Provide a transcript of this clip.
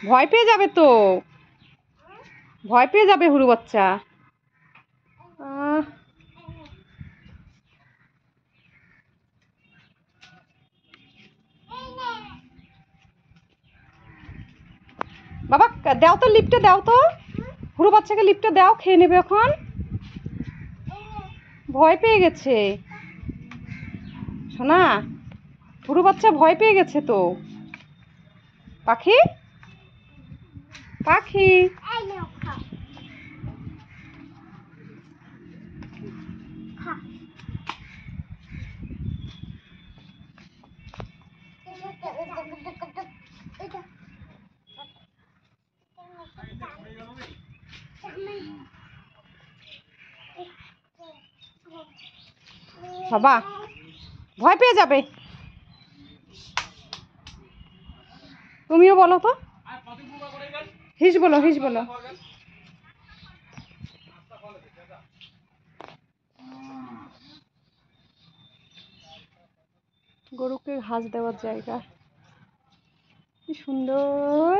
ভয় পেয়ে যাবে তো, ভয় পেয়ে যাবে হুরু বাচ্চা। বাবা দাও তো, লিফটে দাও তো, হুরু বাচ্চাকে লিফটে দাও, খেয়ে নেবে এখন। ভয় পেয়ে গেছে সোনা, হুরু বাচ্চা ভয় পেয়ে গেছে তো। পাখি পাখি বাবা ভয় পেয়ে যাবে। তুমিও বলো তো, হিস বলো, হিস বলো। গরুকে ঘাস দেওয়ার জায়গা কি সুন্দর।